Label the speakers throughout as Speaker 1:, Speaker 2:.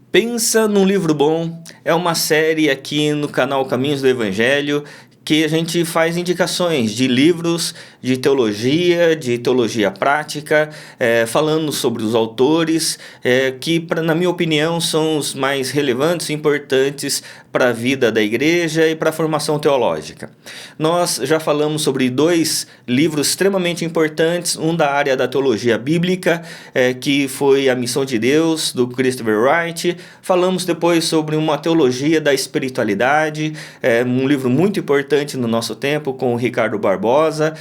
Speaker 1: Pensa num livro bom, é uma série aqui no canal Caminhos do Evangelho que a gente faz indicações de livros de teologia prática, falando sobre os autores, que, na minha opinião, são os mais relevantes e importantes para a vida da igreja e para a formação teológica. Nós já falamos sobre dois livros extremamente importantes, um da área da teologia bíblica, que foi A Missão de Deus, do Christopher Wright. Falamos depois sobre uma teologia da espiritualidade, um livro muito importante no nosso tempo, com o Ricardo Barbosa,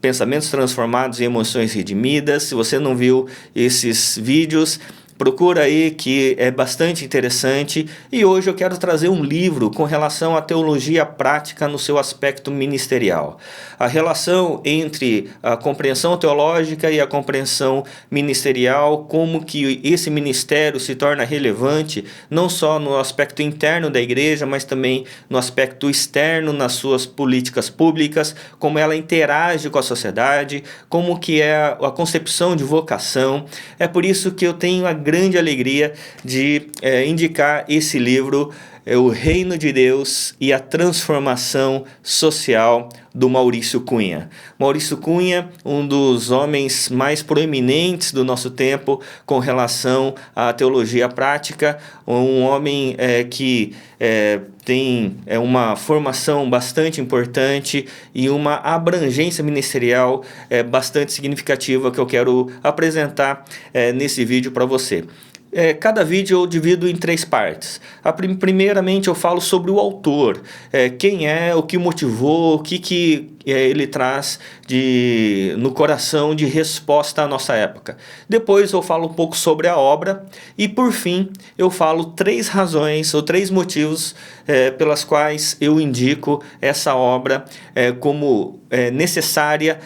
Speaker 1: Pensamentos Transformados e Emoções Redimidas. Se você não viu esses vídeos, procura aí, que é bastante interessante. E hoje eu quero trazer um livro com relação à teologia prática no seu aspecto ministerial. A relação entre a compreensão teológica e a compreensão ministerial, como que esse ministério se torna relevante, não só no aspecto interno da igreja, mas também no aspecto externo, nas suas políticas públicas, como ela interage com a sociedade, como que é a concepção de vocação. É por isso que eu tenho a grande alegria de indicar esse livro, O Reino de Deus e a Transformação Social, do Maurício Cunha. Maurício Cunha, um dos homens mais proeminentes do nosso tempo com relação à teologia prática, um homem que tem uma formação bastante importante e uma abrangência ministerial bastante significativa, que eu quero apresentar nesse vídeo para você. Cada vídeo eu divido em 3 partes. Primeiramente eu falo sobre o autor, quem é, o que motivou, o que ele traz no coração de resposta à nossa época. Depois eu falo um pouco sobre a obra e, por fim, eu falo 3 razões ou 3 motivos pelas quais eu indico essa obra como necessária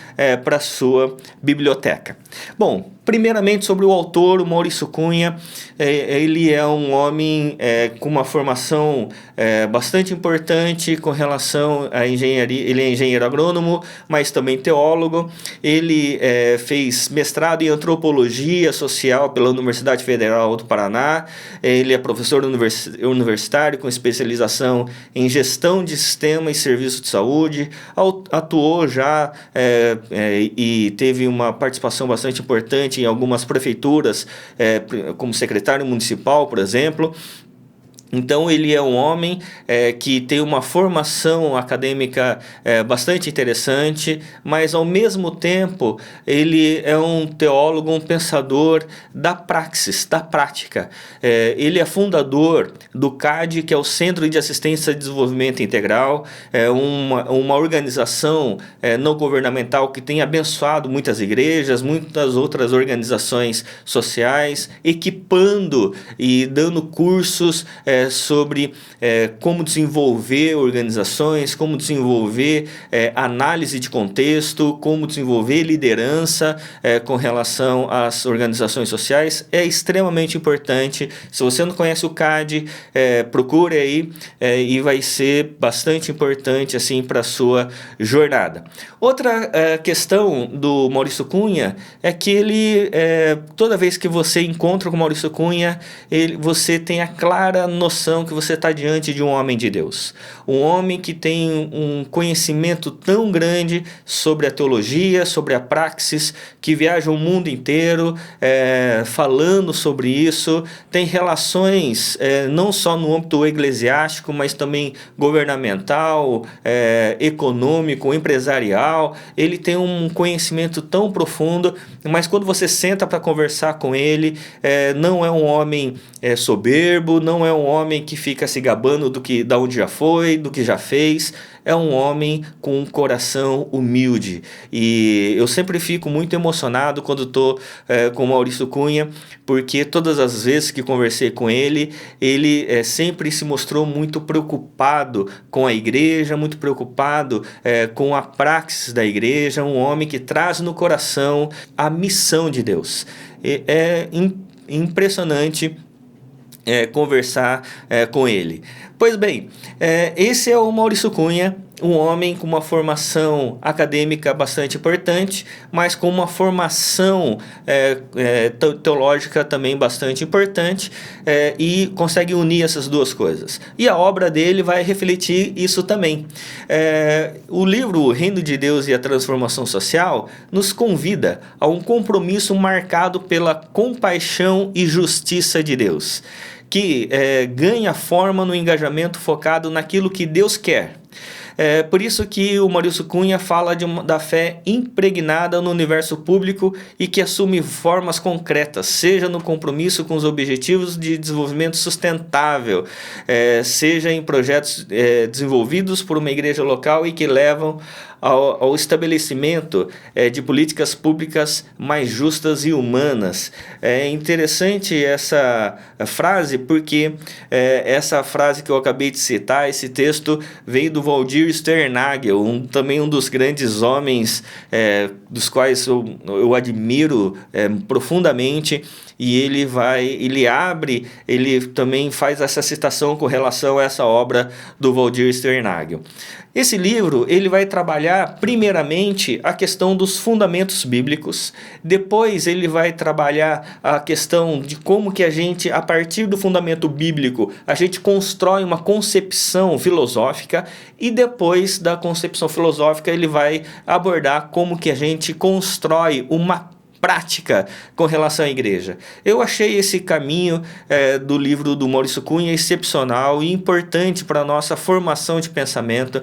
Speaker 1: para a sua biblioteca. Bom, primeiramente sobre o autor, o Maurício Cunha. Ele é um homem com uma formação bastante importante com relação à engenharia. Ele é engenheiro agrônomo, mas também teólogo. Ele fez mestrado em antropologia social pela Universidade Federal do Paraná. Ele é professor universitário com especialização em gestão de sistema e serviços de saúde. Atuou já e teve uma participação bastante importante em algumas prefeituras, como secretário municipal, por exemplo. Então ele é um homem que tem uma formação acadêmica bastante interessante, mas ao mesmo tempo ele é um teólogo, um pensador da praxis, da prática. Ele é fundador do CAD, que é o Centro de Assistência e Desenvolvimento Integral, uma organização não governamental que tem abençoado muitas igrejas, muitas outras organizações sociais, equipando e dando cursos sobre como desenvolver organizações, como desenvolver análise de contexto, como desenvolver liderança com relação às organizações sociais. É extremamente importante. Se você não conhece o CAD, procure aí e vai ser bastante importante assim para a sua jornada. Outra questão do Maurício Cunha é que ele, toda vez que você encontra com o Maurício Cunha, você tem a clara noção que você está diante de um homem de Deus. Um homem que tem um conhecimento tão grande sobre a teologia, sobre a praxis, que viaja o mundo inteiro falando sobre isso, tem relações não só no âmbito eclesiástico, mas também governamental, econômico, empresarial. Ele tem um conhecimento tão profundo, mas quando você senta para conversar com ele, não é um homem soberbo, não é um homem que fica se gabando da onde já foi, do que já fez. É um homem com um coração humilde. E eu sempre fico muito emocionado quando estou com o Maurício Cunha, porque todas as vezes que conversei com ele, ele sempre se mostrou muito preocupado com a igreja, muito preocupado com a praxis da igreja, um homem que traz no coração a missão de Deus. É impressionante conversar com ele. Pois bem, esse é o Maurício Cunha. um homem com uma formação acadêmica bastante importante, mas com uma formação teológica também bastante importante, e consegue unir essas duas coisas. E a obra dele vai refletir isso também. O livro O Reino de Deus e a Transformação Social nos convida a um compromisso marcado pela compaixão e justiça de Deus, que ganha forma no engajamento focado naquilo que Deus quer. Por isso que o Maurício Cunha fala da fé impregnada no universo público e que assume formas concretas, seja no compromisso com os objetivos de desenvolvimento sustentável, seja em projetos desenvolvidos por uma igreja local e que levam ao estabelecimento de políticas públicas mais justas e humanas. É interessante essa frase, porque essa frase que eu acabei de citar, esse texto, veio do Waldir Sternagel, também um dos grandes homens dos quais eu admiro profundamente. E ele também faz essa citação com relação a essa obra do Waldir Sternagel. Esse livro ele vai trabalhar primeiramente a questão dos fundamentos bíblicos, depois ele vai trabalhar a questão de como que a gente, a partir do fundamento bíblico, a gente constrói uma concepção filosófica, e depois da concepção filosófica ele vai abordar como que a gente constrói uma prática com relação à igreja. Eu achei esse caminho do livro do Maurício Cunha excepcional e importante para a nossa formação de pensamento,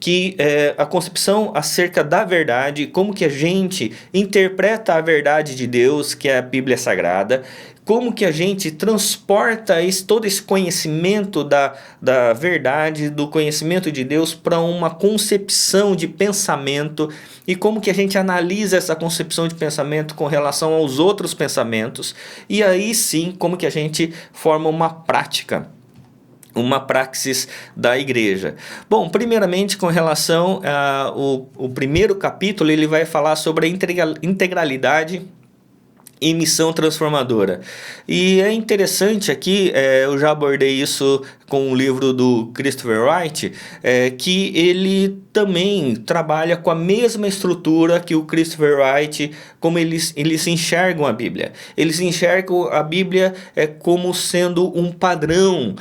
Speaker 1: que a concepção acerca da verdade, como que a gente interpreta a verdade de Deus, que é a Bíblia Sagrada, como que a gente transporta todo esse conhecimento da verdade, do conhecimento de Deus, para uma concepção de pensamento, e como que a gente analisa essa concepção de pensamento com relação aos outros pensamentos, e aí sim, como que a gente forma uma prática, uma praxis da igreja. Bom, primeiramente com relação ao primeiro capítulo, ele vai falar sobre a integralidade e missão transformadora. E é interessante aqui, eu já abordei isso com o livro do Christopher Wright, que ele também trabalha com a mesma estrutura que o Christopher Wright, como eles enxergam a Bíblia. Eles enxergam a Bíblia como sendo um padrão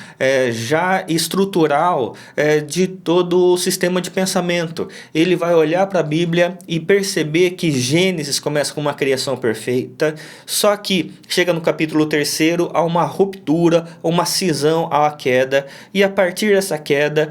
Speaker 1: já estrutural de todo o sistema de pensamento. Ele vai olhar para a Bíblia e perceber que Gênesis começa com uma criação perfeita, só que chega no capítulo 3º, há uma ruptura, uma cisão, há a queda, e a partir dessa queda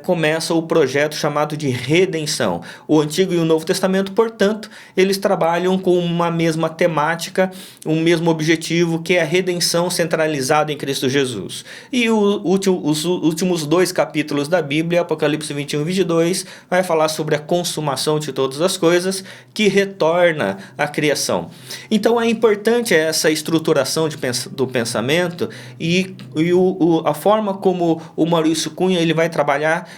Speaker 1: começa o projeto chamado de redenção. O Antigo e o Novo Testamento, portanto, eles trabalham com uma mesma temática, um mesmo objetivo, que é a redenção centralizada em Cristo Jesus. E os últimos 2 capítulos da Bíblia, Apocalipse 21 e 22, vai falar sobre a consumação de todas as coisas, que retorna à criação. Então é importante essa estruturação do pensamento e a forma como o Maurício Cunha ele vai trabalhar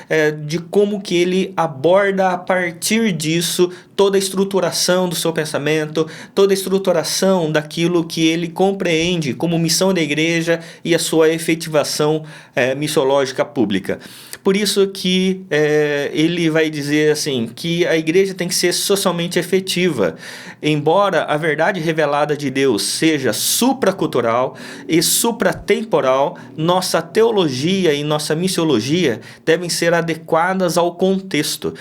Speaker 1: de como que ele aborda a partir disso toda a estruturação do seu pensamento, toda a estruturação daquilo que ele compreende como missão da igreja e a sua efetivação missiológica pública. Por isso que ele vai dizer assim, que a igreja tem que ser socialmente efetiva. Embora a verdade revelada de Deus seja supracultural e supratemporal, nossa teologia e nossa missiologia devem ser adequadas ao contexto,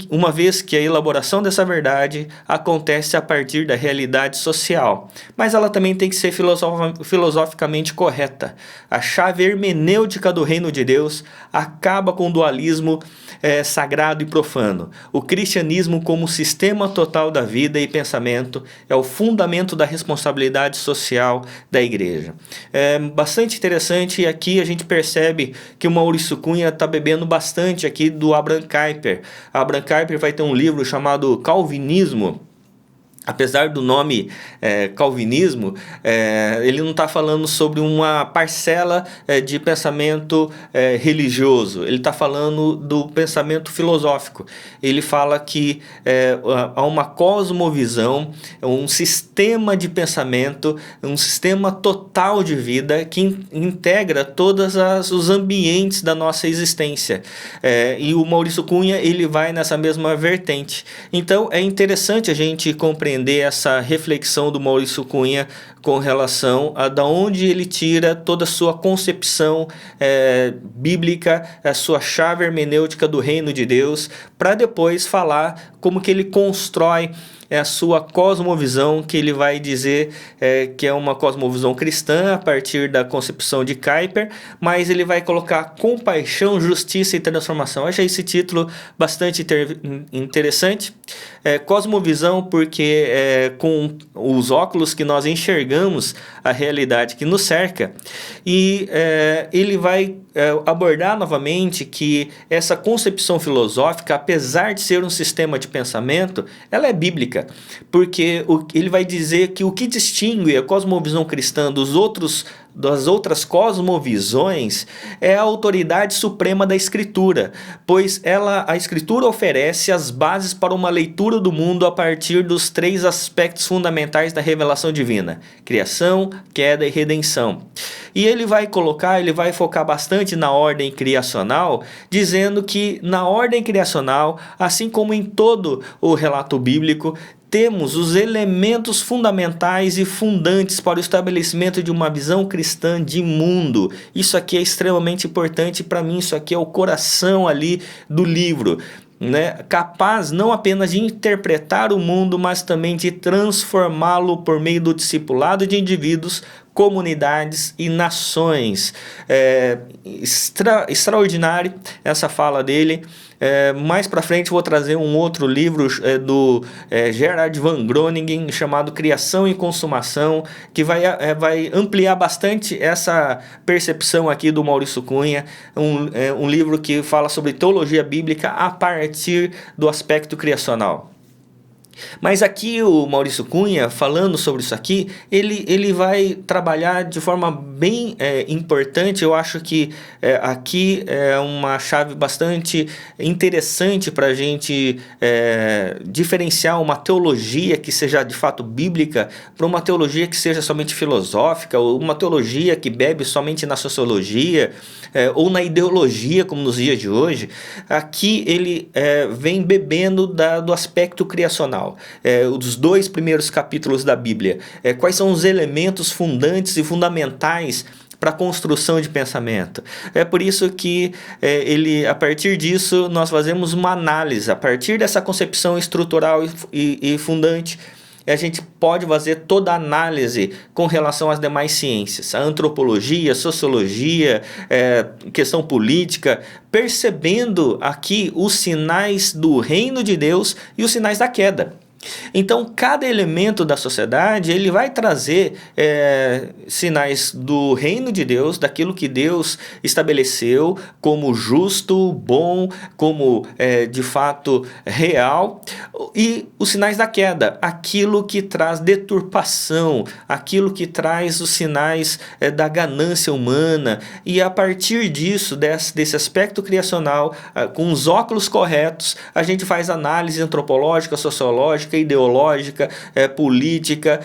Speaker 1: uma vez que a elaboração dessa verdade acontece a partir da realidade social. Mas ela também tem que ser filosoficamente correta. A chave hermenêutica do reino de Deus acaba com o dualismo sagrado e profano. O cristianismo, como sistema total da vida e pensamento, é o fundamento da responsabilidade social da igreja. É bastante interessante, e aqui a gente percebe que o Maurício Cunha está bebendo bastante aqui do Abraham Kuyper. Abraham Kuyper vai ter um livro chamado Calvinismo, Apesar do nome calvinismo, ele não está falando sobre uma parcela de pensamento religioso, ele está falando do pensamento filosófico. Ele fala que há uma cosmovisão, um sistema de pensamento, um sistema total de vida que integra todos os ambientes da nossa existência. E o Maurício Cunha ele vai nessa mesma vertente. Então é interessante a gente compreender essa reflexão do Maurício Cunha com relação a da onde ele tira toda a sua concepção bíblica, a sua chave hermenêutica do reino de Deus, para depois falar como que ele constrói a sua cosmovisão, que ele vai dizer que é uma cosmovisão cristã a partir da concepção de Kuyper, mas ele vai colocar compaixão, justiça e transformação. Eu achei esse título bastante interessante. Cosmovisão porque com os óculos que nós enxergamos a realidade que nos cerca, e ele vai abordar novamente que essa concepção filosófica, apesar de ser um sistema de pensamento, ela é bíblica, porque ele vai dizer que o que distingue a cosmovisão cristã das outras cosmovisões é a autoridade suprema da Escritura, pois a Escritura oferece as bases para uma leitura do mundo a partir dos 3 aspectos fundamentais da revelação divina: criação, queda e redenção. E ele vai focar bastante na ordem criacional, dizendo que na ordem criacional, assim como em todo o relato bíblico, temos os elementos fundamentais e fundantes para o estabelecimento de uma visão cristã de mundo. Isso aqui é extremamente importante para mim, isso aqui é o coração ali do livro. Capaz não apenas de interpretar o mundo, mas também de transformá-lo por meio do discipulado de indivíduos, comunidades e nações. Extraordinário essa fala dele. Mais para frente vou trazer um outro livro do Gerard Van Groningen chamado Criação e Consumação, que vai ampliar bastante essa percepção aqui do Maurício Cunha, um livro que fala sobre teologia bíblica a partir do aspecto criacional. Mas aqui o Maurício Cunha, falando sobre isso aqui, ele vai trabalhar de forma bem importante. Eu acho que aqui é uma chave bastante interessante para a gente diferenciar uma teologia que seja de fato bíblica para uma teologia que seja somente filosófica, ou uma teologia que bebe somente na sociologia ou na ideologia, como nos dias de hoje. Aqui ele vem bebendo do aspecto criacional. Os 2 primeiros capítulos da Bíblia. Quais são os elementos fundantes e fundamentais para a construção de pensamento? É por isso que a partir disso, nós fazemos uma análise. A partir dessa concepção estrutural e fundante, a gente pode fazer toda a análise com relação às demais ciências, a antropologia, a sociologia, questão política, percebendo aqui os sinais do reino de Deus e os sinais da queda. Então, cada elemento da sociedade ele vai trazer sinais do reino de Deus, daquilo que Deus estabeleceu como justo, bom, como de fato real, e os sinais da queda, aquilo que traz deturpação, aquilo que traz os sinais da ganância humana. E a partir disso, desse aspecto criacional, com os óculos corretos, a gente faz análise antropológica, sociológica, ideológica, política,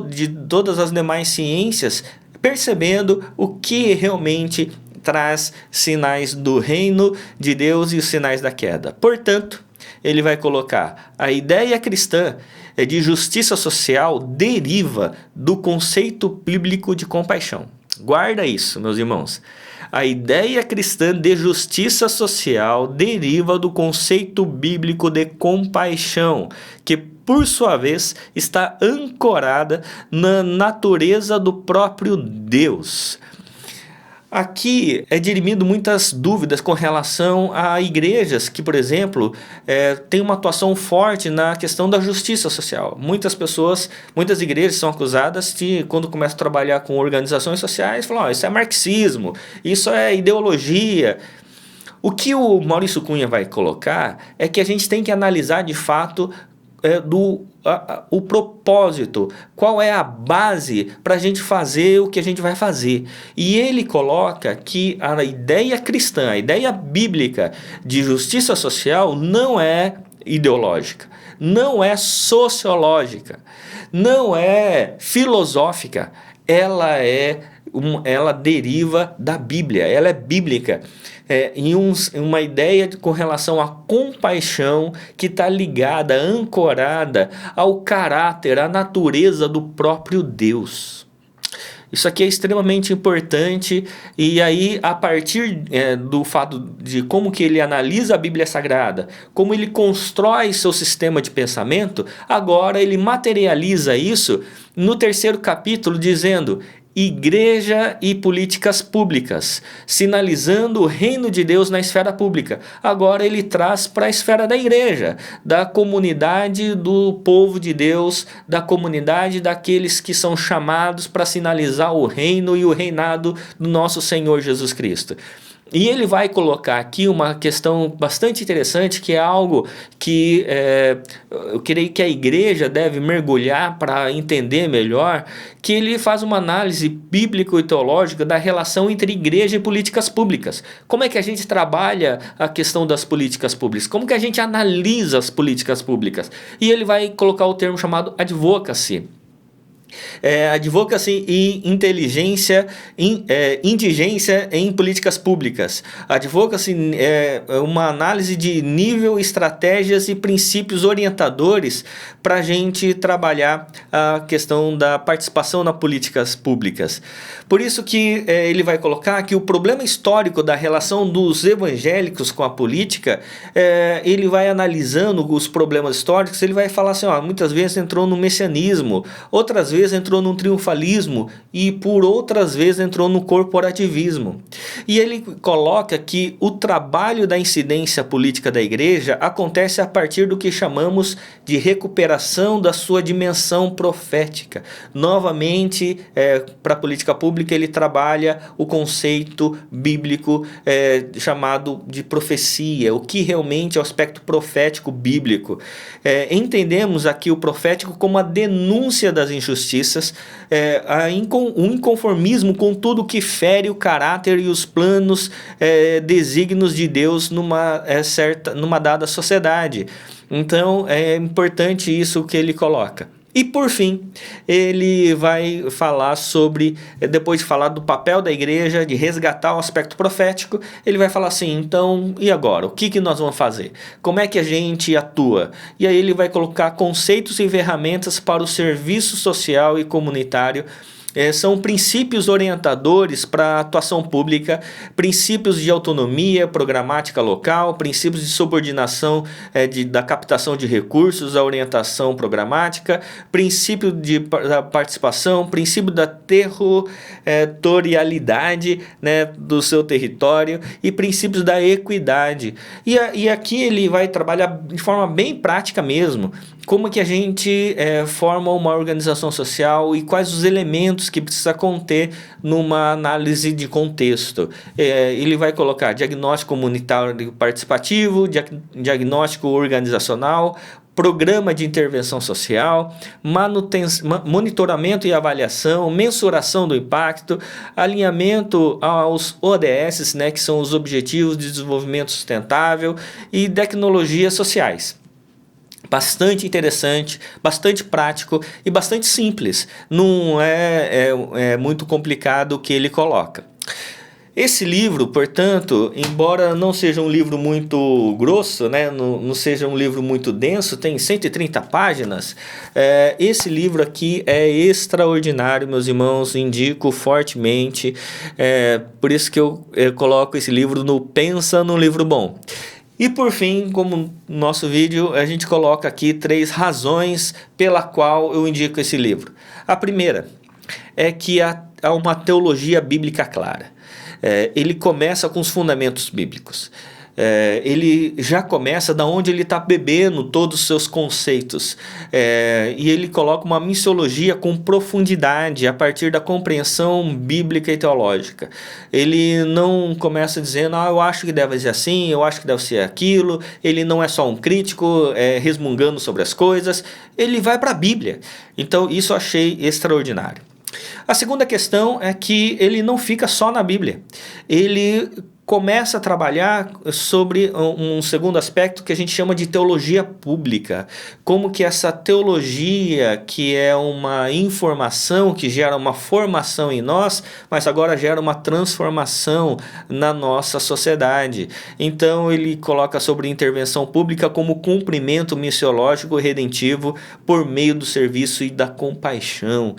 Speaker 1: de todas as demais ciências, percebendo o que realmente traz sinais do reino de Deus e os sinais da queda. Portanto, ele vai colocar: a ideia cristã de justiça social deriva do conceito bíblico de compaixão. Guarda isso, meus irmãos. A ideia cristã de justiça social deriva do conceito bíblico de compaixão, que por sua vez está ancorada na natureza do próprio Deus. Aqui é dirimido muitas dúvidas com relação a igrejas que, por exemplo, têm uma atuação forte na questão da justiça social. Muitas igrejas são acusadas de, quando começam a trabalhar com organizações sociais, falam: isso é marxismo, isso é ideologia. O que o Maurício Cunha vai colocar é que a gente tem que analisar de fato o propósito, qual é a base para a gente fazer o que a gente vai fazer. E ele coloca que a ideia cristã, a ideia bíblica de justiça social não é ideológica, não é sociológica, não é filosófica, ela deriva da Bíblia, ela é bíblica. Uma ideia com relação à compaixão que está ligada, ancorada ao caráter, à natureza do próprio Deus. Isso aqui é extremamente importante, e aí a partir do fato de como que ele analisa a Bíblia Sagrada, como ele constrói seu sistema de pensamento, agora ele materializa isso no 3º capítulo dizendo: Igreja e políticas públicas, sinalizando o reino de Deus na esfera pública. Agora ele traz para a esfera da igreja, da comunidade do povo de Deus, da comunidade daqueles que são chamados para sinalizar o reino e o reinado do nosso Senhor Jesus Cristo. E ele vai colocar aqui uma questão bastante interessante, que é algo que eu creio que a igreja deve mergulhar para entender melhor, que ele faz uma análise bíblico e teológica da relação entre igreja e políticas públicas. Como é que a gente trabalha a questão das políticas públicas? Como que a gente analisa as políticas públicas? E ele vai colocar o termo chamado advocacy. Advocacy e indigência em políticas públicas. Advocacy é uma análise de nível, estratégias e princípios orientadores para a gente trabalhar a questão da participação nas políticas públicas. Por isso que ele vai colocar que o problema histórico da relação dos evangélicos com a política, ele vai analisando os problemas históricos, ele vai falar assim, muitas vezes entrou no messianismo, outras vezes entrou no triunfalismo e por outras vezes entrou no corporativismo. E ele coloca que o trabalho da incidência política da igreja acontece a partir do que chamamos de recuperação da sua dimensão profética. Novamente, para a política pública, ele trabalha o conceito bíblico chamado de profecia, o que realmente é o aspecto profético bíblico. Entendemos aqui o profético como a denúncia das injustiças, o inconformismo com tudo que fere o caráter e os planos, desígnios de Deus numa dada sociedade. Então é importante isso que ele coloca. E por fim, ele vai falar sobre, depois de falar do papel da igreja, de resgatar o aspecto profético, ele vai falar assim, então, e agora? O que nós vamos fazer? Como é que a gente atua? E aí ele vai colocar conceitos e ferramentas para o serviço social e comunitário. São princípios orientadores para a atuação pública, princípios de autonomia programática local, princípios de subordinação da captação de recursos à orientação programática, princípio da participação, princípio da territorialidade, do seu território e princípios da equidade. E aqui ele vai trabalhar de forma bem prática mesmo, como que a gente forma uma organização social e quais os elementos que precisa conter numa análise de contexto. Ele vai colocar diagnóstico comunitário participativo, diagnóstico organizacional, programa de intervenção social, monitoramento e avaliação, mensuração do impacto, alinhamento aos ODS, que são os Objetivos de Desenvolvimento Sustentável, e tecnologias sociais. Bastante interessante, bastante prático e bastante simples. Não é muito complicado o que ele coloca. Esse livro, portanto, embora não seja um livro muito grosso, não seja um livro muito denso, tem 130 páginas, esse livro aqui é extraordinário, meus irmãos, indico fortemente, por isso que eu coloco esse livro no Pensa num Livro Bom. E por fim, como no nosso vídeo, a gente coloca aqui 3 razões pela qual eu indico esse livro. A primeira é que há uma teologia bíblica clara. Ele começa com os fundamentos bíblicos. ele já começa da onde ele está bebendo todos os seus conceitos. E ele coloca uma missiologia com profundidade a partir da compreensão bíblica e teológica. Ele não começa dizendo, eu acho que deve ser assim, eu acho que deve ser aquilo. Ele não é só um crítico resmungando sobre as coisas. Ele vai para a Bíblia. Então isso eu achei extraordinário. A segunda questão é que ele não fica só na Bíblia. Ele começa a trabalhar sobre um segundo aspecto que a gente chama de teologia pública. Como que essa teologia, que é uma informação que gera uma formação em nós, mas agora gera uma transformação na nossa sociedade. Então ele coloca sobre intervenção pública como cumprimento missiológico e redentivo por meio do serviço e da compaixão.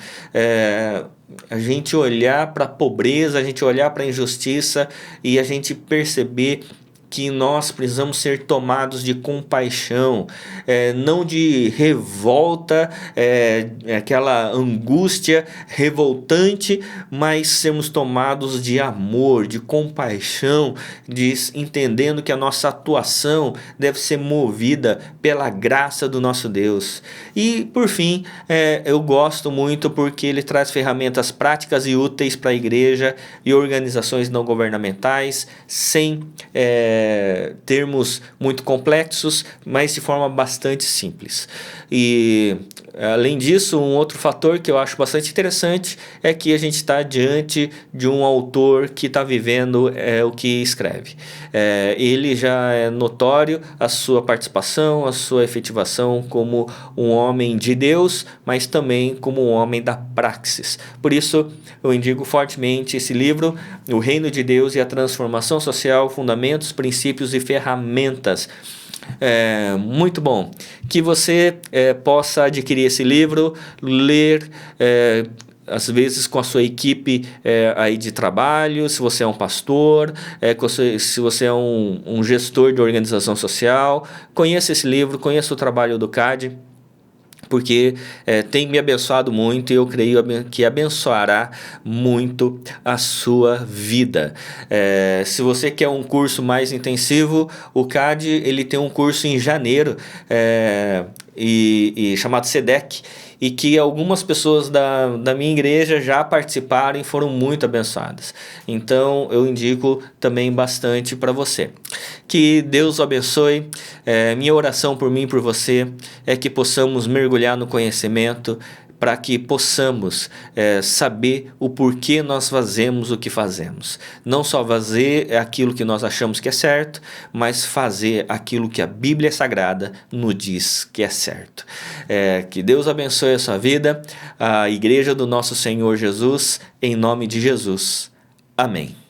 Speaker 1: A gente olhar para a pobreza, a gente olhar para a injustiça e a gente perceber que nós precisamos ser tomados de compaixão, não de revolta, aquela angústia revoltante, mas sermos tomados de amor, de compaixão, entendendo que a nossa atuação deve ser movida pela graça do nosso Deus. E, por fim, eu gosto muito porque ele traz ferramentas práticas e úteis para a igreja e organizações não governamentais, sem termos muito complexos, mas de forma bastante simples. E, além disso, um outro fator que eu acho bastante interessante é que a gente está diante de um autor que está vivendo o que escreve. Ele já é notório a sua participação, a sua efetivação como um homem de Deus, mas também como um homem da praxis. Por isso, eu indico fortemente esse livro, O Reino de Deus e a Transformação Social, Fundamentos, Princípios e Ferramentas. Muito bom que você possa adquirir esse livro, ler às vezes com a sua equipe aí de trabalho, se você é um pastor, se você é um gestor de organização social. Conheça esse livro, conheça o trabalho do CAD, porque tem me abençoado muito e eu creio que abençoará muito a sua vida. Se você quer um curso mais intensivo, o CAD ele tem um curso em janeiro chamado SEDEC, e que algumas pessoas da minha igreja já participaram e foram muito abençoadas. Então eu indico também bastante para você. Que Deus o abençoe. Minha oração por mim e por você é que possamos mergulhar no conhecimento, para que possamos saber o porquê nós fazemos o que fazemos. Não só fazer aquilo que nós achamos que é certo, mas fazer aquilo que a Bíblia Sagrada nos diz que é certo. Que Deus abençoe a sua vida, a Igreja do Nosso Senhor Jesus, em nome de Jesus. Amém.